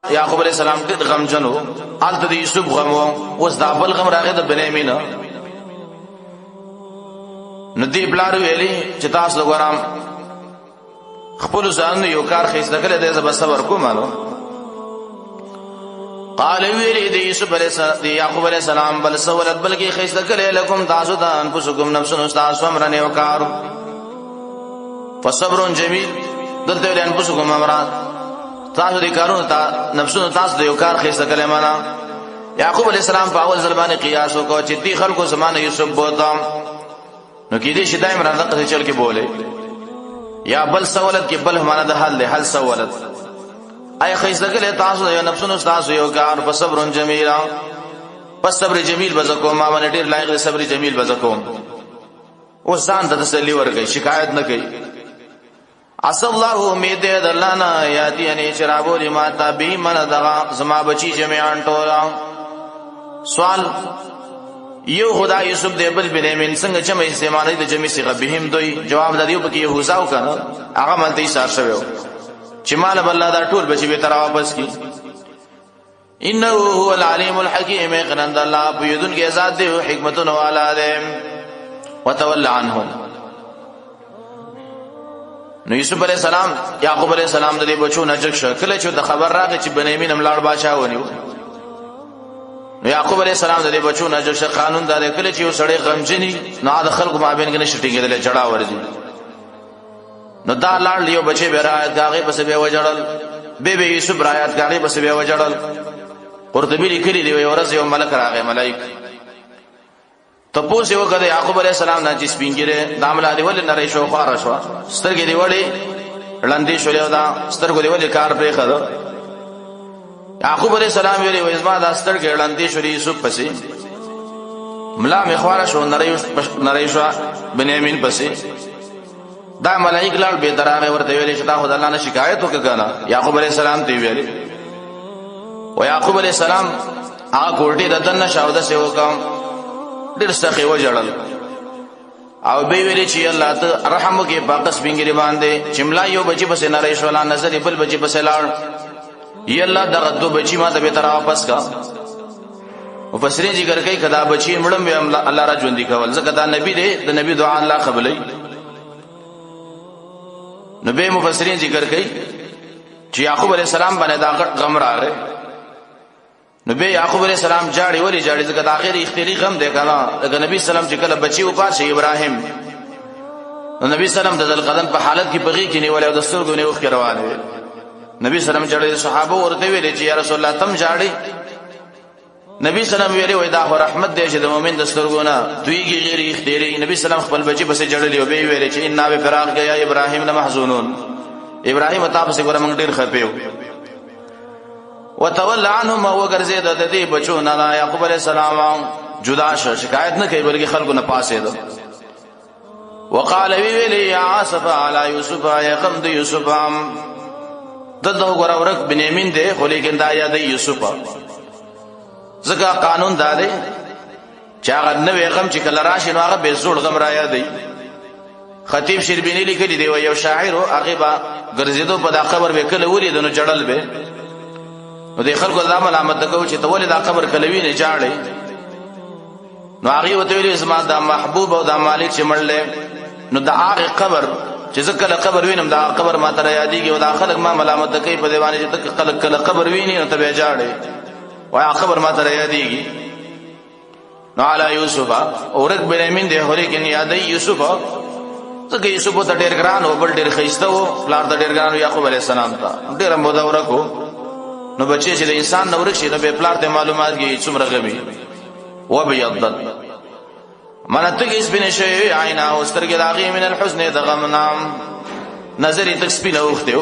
یعقوب علیہ السلام ډېر غمجن و. هلته د یوسف غم و. اوس دا بل غم راغی د بنیامین. نو دې پلار ویلي چې تاسو وګورم خپل ځان یو کار خېسته کړی دی زه به صبر کوم. قال ویلی دی یوسف علیہ السلام دی یعقوب علیہ السلام بل سولت بلکی خېسته کړی لکم تاسو د انفسکم نفسونو تاسو امرنه وکړ فصبر جمیل دلته ول انفسکم امران تاسو دې کارونه نفسونو تاسو د یو کار خېسته کړی معنا. یعقوب علیہ السلام په اول ځلبانه قیاس وکړ چې دې خلکو زمانه یوسف بوتام نو کې دې شدای مراد څه چل کې بوله یا بل سوالت کې بل معنا د حل حل سوالت اي خېسته کړي تاسو یو نفسونو تاسو یو کار په صبر جمیل پس صبر جمیل بزکو ما باندې ډیر لایق صبر جمیل بزکو او ځان ته تسلی ورکړي شکایت نه کوي. اس الله امید دې الله نه یادی ان شرابو لما تبي من دغه زما بچي جميعا ټولا. سوال یو خدای یوسف دې بل بنیامین څنګه چې مې استعمالي د جمع صيغه بهم دوی جواب د دیو پکې یهوذا وکنه هغه ملته ایثار شوی چې مال الله دا ټول بچي به تر واپس کی. انه هو العلیم الحکیم قرند الله بيدن کې ذات دی حکمتونه والا دی. وتول عنهم نو یوسف علیہ السلام یعقوب علیہ السلام د بچو نجک شکل چې د خبر راغی چې بنیامین املاړ بادشاہ ونیو. نو یعقوب علیہ السلام د بچو نجک ش قانون دا کله چې یو سړی غمجنی نو د خلکو مابین کې نشټینګل جړا ورځي. نو دا لاړ یو بچي به راځي هغه پس به وجړل به یوسف راځي هغه پس به وجړل. قرطبی لیکلی دی ورځ یو ملک راغی ملائک تپوس یو کده یعقوب علیہ السلام نه چې سپینګره داملا دی ول نری شو خار شو سترګې دی وړي لاندې شولې دا سترګې دی ول کار پرې خړ. یعقوب علیہ السلام ویلي و ازما دا سترګې لاندې شولې یوسف پسې ملا مخواره شو نری شو بنیامین پسې. دا ملائک لاړ به دراغه ورته ویلي چې دا خدای الله نه شکایت وکړه. یعقوب علیہ السلام ته ویلي و یعقوب علیہ السلام هغه کوټې د دنه شاوده سه وکم ډېر سخی وجړل او به ویلي چې الله ته رحم وکي باقس بنګری باندې چملا یو بچي پسې نری شو لا نظر بل بچي پسې لاړ ی الله دغه دو بچي ما ته به تر واپس کا. مفسرین ذکر کوي کدا بچي مړم الله را ژوند کول ځکه دا نبی دی د نبی دعا الله قبلې. نو به مفسرین ذکر کوي چې یعقوب علیہ السلام باندې دا غم راغی. نو به یعقوب علیہ السلام جاړي ولی جاړي ځکه د اخر اختیاري غم دی کنه د نبی سلام چې کله بچي و پاشه ابراهيم نو نبی سلام د ذل قدم په حالت کې بغي کې نیول او د سترګو نه وخت روانه نبی سلام جاړي صحابه ورته ویل چې یا رسول الله تم جاړي. نبی سلام ویلي وای دا رحمت دی چې د مؤمن د سترګو نه دویږي غیر اختیاري. نبی سلام خپل بچي پسې جړلې او به ویل چې ان به فراق گیا ابراهيم لمحزونون ابراهيم تاسو ګره موږ ډیر خپيو. وتول عنهم وغرزید د دې بچو نه یعقوب علیہ السلام جدا شکایت نه کوي بلکې خلکو نه پاسې ده. وقال ویلی یا اسف علی یوسف یا قم د یوسف دغه غره ورک بنیامین دی خو لیکن دا یاد یوسف زګه قانون دا دی چې هغه نوې غم چې کله راشي نو هغه به زوړ غم را یادې. خطیب شربینی لیکلی دی یو شاعر هغه با ګرځیدو په دا خبر وکړه ولې دنو جړل به نو د خلکو د علامت کو چې تولې دا قبر کلوي نه جاړي. نو هغه وته ویل زما د محبوب او د مالک چې مړلې نو د هغه قبر چې ځکه قبر وینم دا قبر ما تر یادېږي او دا خلک ما ملامت کوي په دیوانه چې تک کله قبر ویني نو ته جاړي وای خبر ما تر یادېږي. نو علی یوسف اورک بنیامین دی هوري کې یادې یوسف ځکه یوسف ته ډېر ګران او بل ډېر خېسته و پلار ته ډېر ګران یعقوب علیہ السلام ته ډېر مودا ورکو. نو بچی چې د انسان نو ورشي نو به پلار ته معلومات کې څومره غمي و بيضت منته کې سپینې شي عینا او سترګې داغي من الحزن د غم نام نظر تک سپینه وخته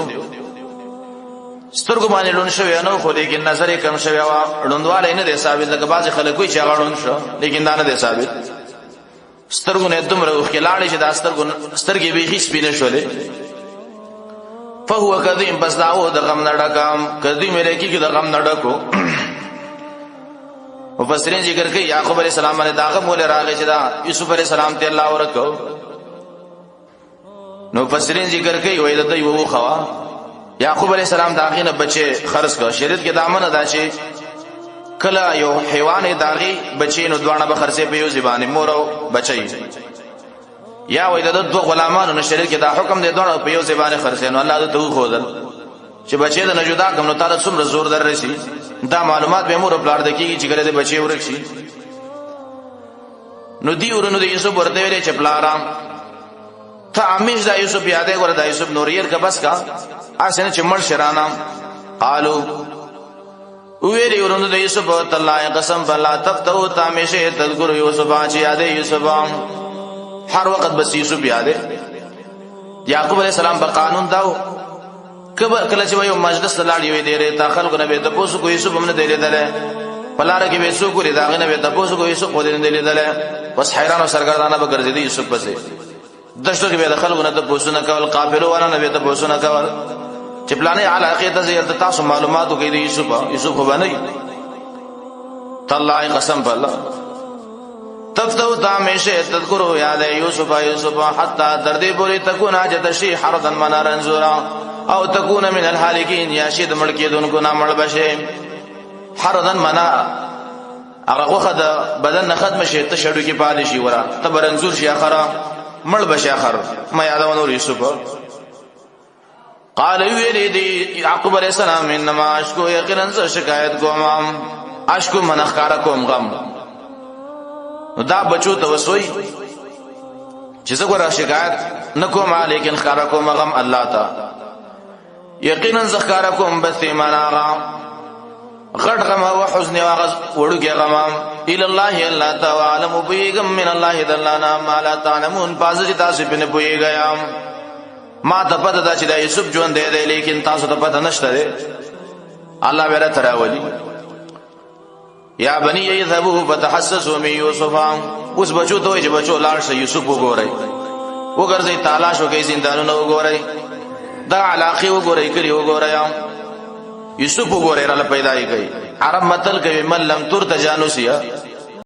سترګو باندې لون شوی نو خو لیکن نظر کم شوی وا لوندواله نه د ثابت لکه باز خلکو چې غاړون شو لیکن دا نه د ثابت سترګو نه دومره وخلاړي چې د سترګې به هیڅ سپینه شولې. فهو کذیم بس داو د غم نډکام کذیم لکی کې د غم نډکو. مفسرین ذکر کوي یعقوب علیہ السلام باندې داغه مول راغی چې دا یوسف علیہ السلام ته الله ورکو. نو مفسرین ذکر کوي وای د دوی وو خوا یعقوب علیہ السلام داغینه بچي خرڅ کړ. شریعت کې دامن ادا شي کله یو حیوان داغي بچي نو دوانه به خرڅې په یو ځبانه مور او بچي یا وای د دوه غلامانو نو شریعت کې دا حکم دی دوانه په یو ځبانه خرڅې نو الله دې تو خو دل چې بچي د نجودا کوم نو تعالی څومره زور در رسی دا معلومات به مور پلار د کیږي چې ګره د بچي ورکشي. نو دی ورونو د یوسف ورته ویلې چې پلارام ته امیش دا یوسف یادې ګره دا یوسف نوریر کا بس کا اسنه چې مړ شرانام. قالو ویری ورونو د یوسف تعالی قسم بالله تفتو تامیشه تذکر یوسف اچ یادې یوسف هر وخت بس یوسف یادې. یعقوب علیہ السلام په قانون داو کله چې یو مجلس لاړی وي ډېر تا خلکو نه به تاسو کو یوسف هم نه دی لیدل پلار کې به سو کو دا غنه به تاسو کو یوسف خو دې نه لیدل بس حیران او سرګردانه به ګرځېدي یوسف پسې دشتو کې به خلکو نه تاسو نه کول قافلو والا نه به تاسو نه کول چې پلانې علاقه ته زیات تاسو معلوماتو کې دی یوسف خو باندې تعالی قسم بالله تفتو تامیشه تذکرو یاد یوسف حتی دردی پوری تکون حاجت شی حردا منارا زورا او تکون من الحالکین یا شید ملکی دونکو نامل بشه حردا منارا اغه وخد بدن ختم شي ته شړو کې پالې شي ورا تبرنزور شي اخره مړ بشه اخر ما یادونه یوسف قال ویلی یعقوب علیہ السلام انما اشکو یقینا شکایت کوم اشکو منخکار کوم غم. دا بچو ته وسوي چې زه ګور شکایت نکوم لیکن خکار کوم غم الله تا یقینا زخکار کوم بس مناغا غټ غم او حزن او غز وړوګي غم الى الله الله تعالی علم بيغم من الله دلانا ما لا تعلمون پازي تاسو په نه پويګا ما ته پته دا چې دا یوسف ژوند دی لیکن تاسو ته پته نشته دی الله بیره تراولي. یا بنی یذهبوا فتحسسوا من یوسف اوس بچو ته چې بچو لاړ شي یوسف وګورئ وګرځي تلاش وکي زندانونه وګورئ دا علاقه وګورئ کړي وګورئ یوسف وګورئ را پیدا یې کوي عرب متل کوي من لم تر تجانسیا